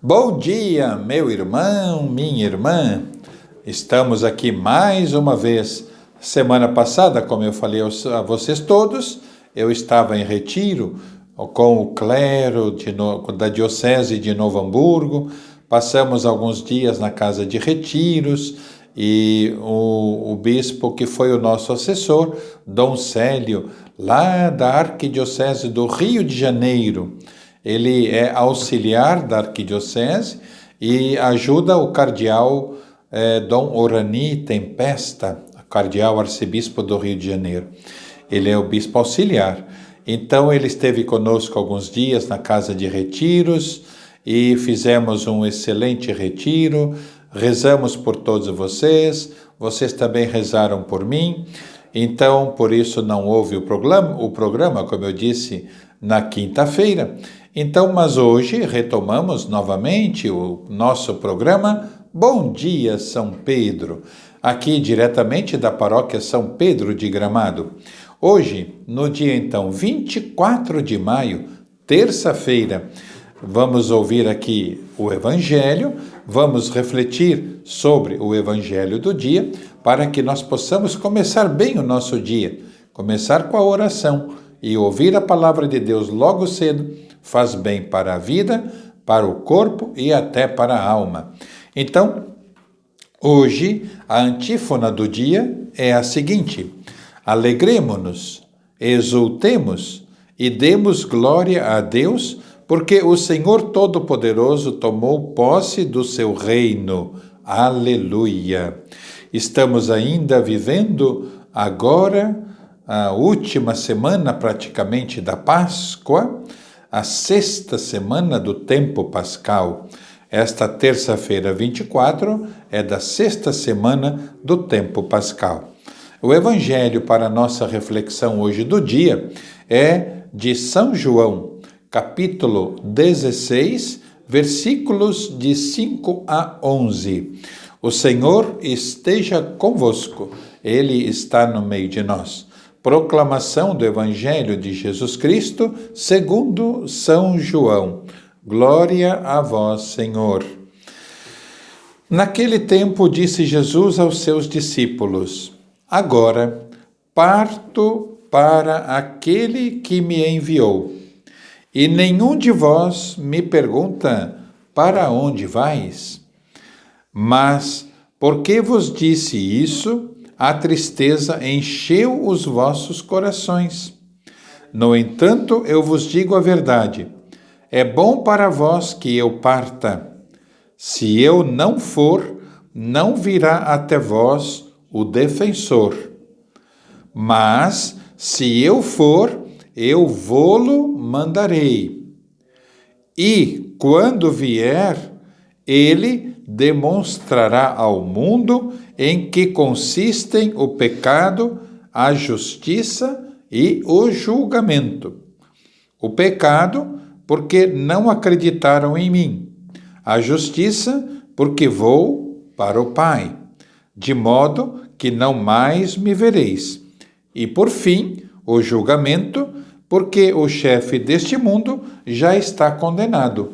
Bom dia, meu irmão, minha irmã. Estamos aqui mais uma vez. Semana passada, como eu falei a vocês todos, eu estava em retiro com o clero da Diocese de Novo Hamburgo. Passamos alguns dias na casa de retiros e o bispo que foi o nosso assessor, Dom Célio, lá da Arquidiocese do Rio de Janeiro. Ele é auxiliar da arquidiocese e ajuda o cardeal Dom Orani Tempesta, cardeal arcebispo do Rio de Janeiro. Ele é o bispo auxiliar. Então ele esteve conosco alguns dias na casa de retiros e fizemos um excelente retiro. Rezamos por todos vocês também rezaram por mim. Então, por isso não houve o programa, como eu disse, na quinta-feira. Então, mas hoje retomamos novamente o nosso programa Bom Dia São Pedro, aqui diretamente da paróquia São Pedro de Gramado. Hoje, no dia então 24 de maio, terça-feira, vamos ouvir aqui o Evangelho, vamos refletir sobre o Evangelho do dia, para que nós possamos começar bem o nosso dia, começar com a oração e ouvir a palavra de Deus logo cedo, faz bem para a vida, para o corpo e até para a alma. Então, hoje, a antífona do dia é a seguinte: alegremo-nos, exultemos e demos glória a Deus, porque o Senhor Todo-Poderoso tomou posse do seu reino. Aleluia! Estamos ainda vivendo agora a última semana praticamente da Páscoa, a sexta semana do tempo pascal. Esta terça-feira 24 é da sexta semana do tempo pascal. O evangelho para a nossa reflexão hoje do dia é de São João, capítulo 16, versículos de 5 a 11. O Senhor esteja convosco, Ele está no meio de nós. Proclamação do Evangelho de Jesus Cristo, segundo São João. Glória a vós, Senhor. Naquele tempo disse Jesus aos seus discípulos: agora parto para aquele que me enviou. E nenhum de vós me pergunta: para onde vais? Mas, porque vos disse isso, a tristeza encheu os vossos corações. No entanto, eu vos digo a verdade: é bom para vós que eu parta. Se eu não for, não virá até vós o defensor. Mas, se eu for, eu vô-lo mandarei. E, quando vier, ele demonstrará ao mundo em que consistem o pecado, a justiça e o julgamento. O pecado, porque não acreditaram em mim. A justiça, porque vou para o Pai, de modo que não mais me vereis. E, por fim, o julgamento, porque o chefe deste mundo já está condenado.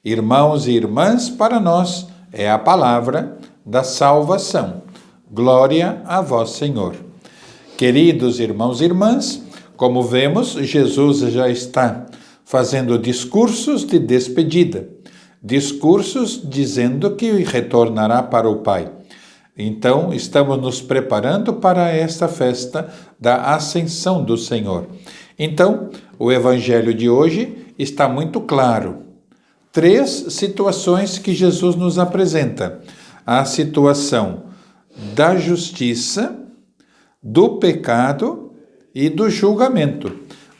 Irmãos e irmãs, para nós é a palavra da salvação. Glória a vós, Senhor. Queridos irmãos e irmãs, como vemos, Jesus já está fazendo discursos de despedida, discursos dizendo que retornará para o Pai. Então, estamos nos preparando para esta festa da Ascensão do Senhor. Então, o Evangelho de hoje está muito claro. 3 situações que Jesus nos apresenta: a situação da justiça, do pecado e do julgamento.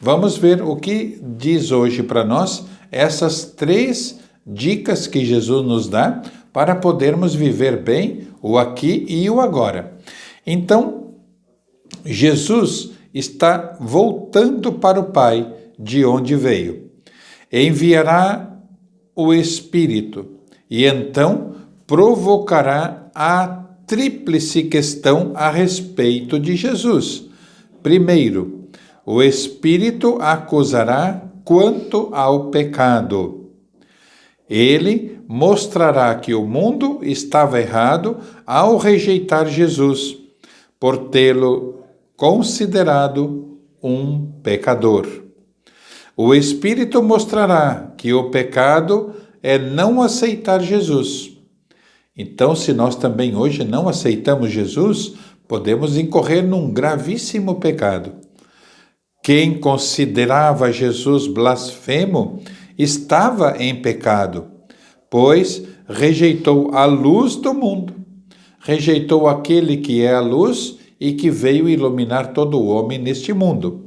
Vamos ver o que diz hoje para nós essas 3 dicas que Jesus nos dá para podermos viver bem o aqui e o agora. Então, Jesus está voltando para o Pai, de onde veio. Enviará o Espírito e então provocará a tríplice questão a respeito de Jesus. Primeiro, o Espírito acusará quanto ao pecado. Ele mostrará que o mundo estava errado ao rejeitar Jesus, por tê-lo considerado um pecador. O Espírito mostrará que o pecado é não aceitar Jesus. Então, se nós também hoje não aceitamos Jesus, podemos incorrer num gravíssimo pecado. Quem considerava Jesus blasfemo estava em pecado, pois rejeitou a luz do mundo, rejeitou aquele que é a luz e que veio iluminar todo o homem neste mundo.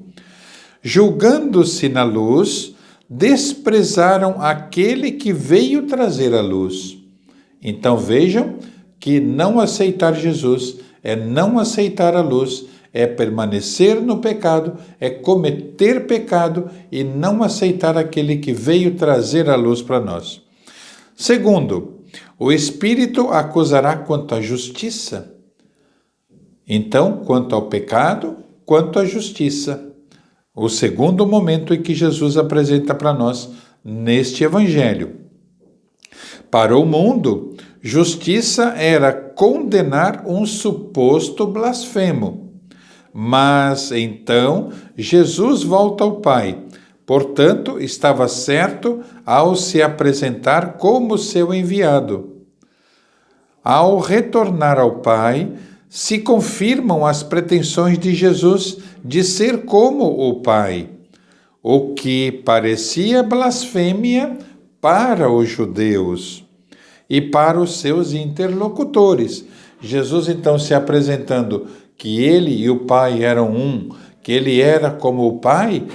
Julgando-se na luz, desprezaram aquele que veio trazer a luz. Então vejam que não aceitar Jesus é não aceitar a luz, é permanecer no pecado, é cometer pecado e não aceitar aquele que veio trazer a luz para nós. Segundo, o Espírito acusará quanto à justiça. Então, quanto ao pecado, quanto à justiça. O segundo momento em que Jesus apresenta para nós neste Evangelho. Para o mundo, justiça era condenar um suposto blasfemo. Mas então Jesus volta ao Pai. Portanto, estava certo ao se apresentar como seu enviado. Ao retornar ao Pai, se confirmam as pretensões de Jesus de ser como o Pai, o que parecia blasfêmia para os judeus e para os seus interlocutores. Jesus, então, se apresentando que ele e o Pai eram um, que ele era como o Pai,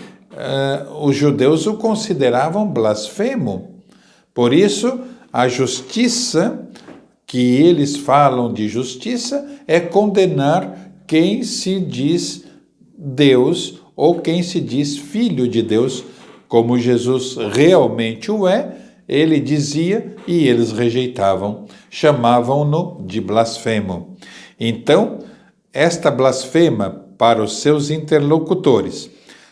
os judeus o consideravam blasfemo. Por isso, a justiça que eles falam de justiça é condenar quem se diz Deus ou quem se diz filho de Deus, como Jesus realmente o é. Ele dizia e eles rejeitavam, chamavam-no de blasfemo. Então, esta blasfema para os seus interlocutores.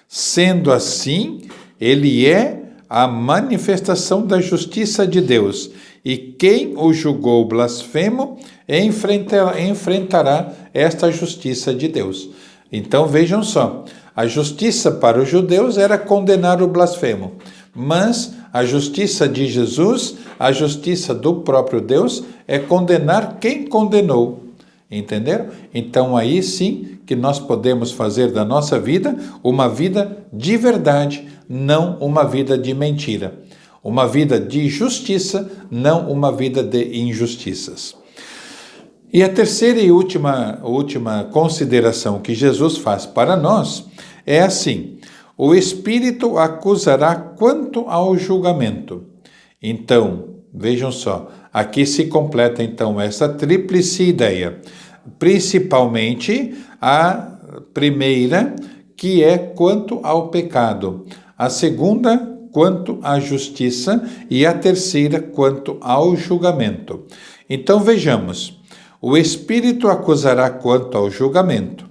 Sendo assim, ele é a manifestação da justiça de Deus, e quem o julgou blasfemo enfrentará esta justiça de Deus. Então vejam só, a justiça para os judeus era condenar o blasfemo, mas a justiça de Jesus, a justiça do próprio Deus, é condenar quem condenou. Entenderam? Então aí sim que nós podemos fazer da nossa vida uma vida de verdade, não uma vida de mentira. Uma vida de justiça, não uma vida de injustiças. E a terceira e última consideração que Jesus faz para nós é assim: o Espírito acusará quanto ao julgamento. Então, vejam só, aqui se completa então essa tríplice ideia. Principalmente a primeira, que é quanto ao pecado. A segunda, quanto à justiça, e a terceira, quanto ao julgamento. Então vejamos, o Espírito acusará quanto ao julgamento.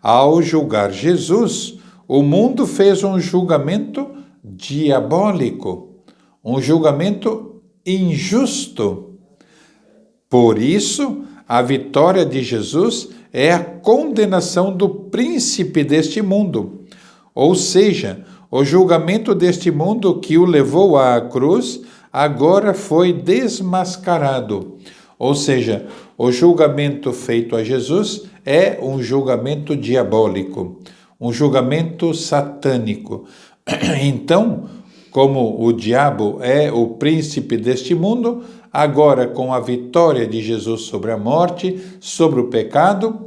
Ao julgar Jesus, o mundo fez um julgamento diabólico, um julgamento injusto. Por isso, a vitória de Jesus é a condenação do príncipe deste mundo, ou seja, o julgamento deste mundo que o levou à cruz agora foi desmascarado. Ou seja, o julgamento feito a Jesus é um julgamento diabólico, um julgamento satânico. Então, como o diabo é o príncipe deste mundo, agora com a vitória de Jesus sobre a morte, sobre o pecado,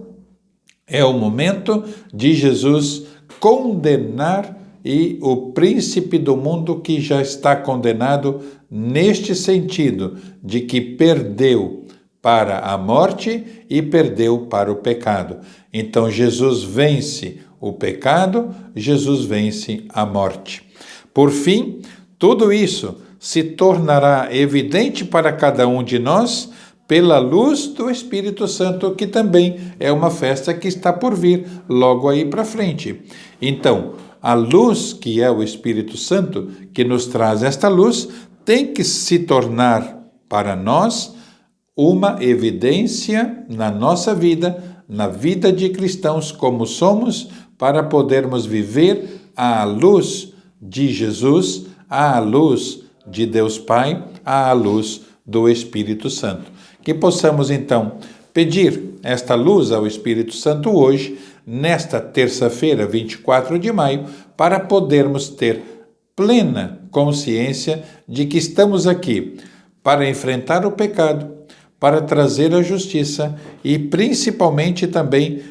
é o momento de Jesus condenar e o príncipe do mundo que já está condenado neste sentido, de que perdeu para a morte e perdeu para o pecado. Então Jesus vence o pecado, Jesus vence a morte. Por fim, tudo isso se tornará evidente para cada um de nós pela luz do Espírito Santo, que também é uma festa que está por vir logo aí para frente. Então, a luz, que é o Espírito Santo, que nos traz esta luz, tem que se tornar para nós uma evidência na nossa vida, na vida de cristãos como somos, para podermos viver à luz de Jesus, à luz de Deus Pai, à luz do Espírito Santo. Que possamos, então, pedir esta luz ao Espírito Santo hoje, nesta terça-feira, 24 de maio, para podermos ter plena consciência de que estamos aqui para enfrentar o pecado, para trazer a justiça e, principalmente, também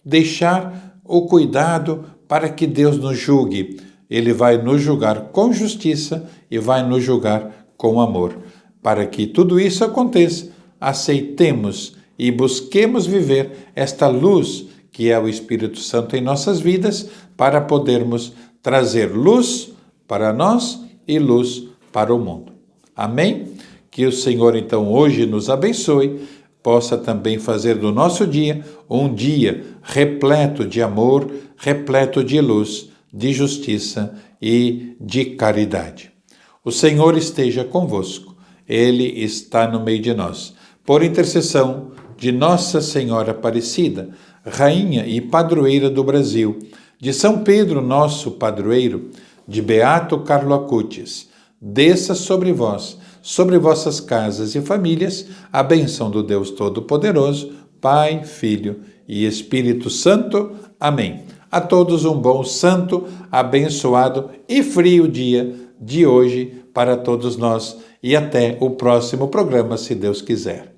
deixar o cuidado para que Deus nos julgue. Ele vai nos julgar com justiça e vai nos julgar com amor. Para que tudo isso aconteça, aceitemos e busquemos viver esta luz que é o Espírito Santo em nossas vidas, para podermos trazer luz para nós e luz para o mundo. Amém? Que o Senhor, então, hoje nos abençoe, possa também fazer do nosso dia um dia repleto de amor, repleto de luz, de justiça e de caridade. O Senhor esteja convosco, Ele está no meio de nós. Por intercessão de Nossa Senhora Aparecida, Rainha e Padroeira do Brasil, de São Pedro, nosso padroeiro, de Beato Carlo Acutis, desça sobre vós, sobre vossas casas e famílias, a bênção do Deus Todo-Poderoso, Pai, Filho e Espírito Santo. Amém. A todos um bom, santo, abençoado e frio dia de hoje para todos nós e até o próximo programa, se Deus quiser.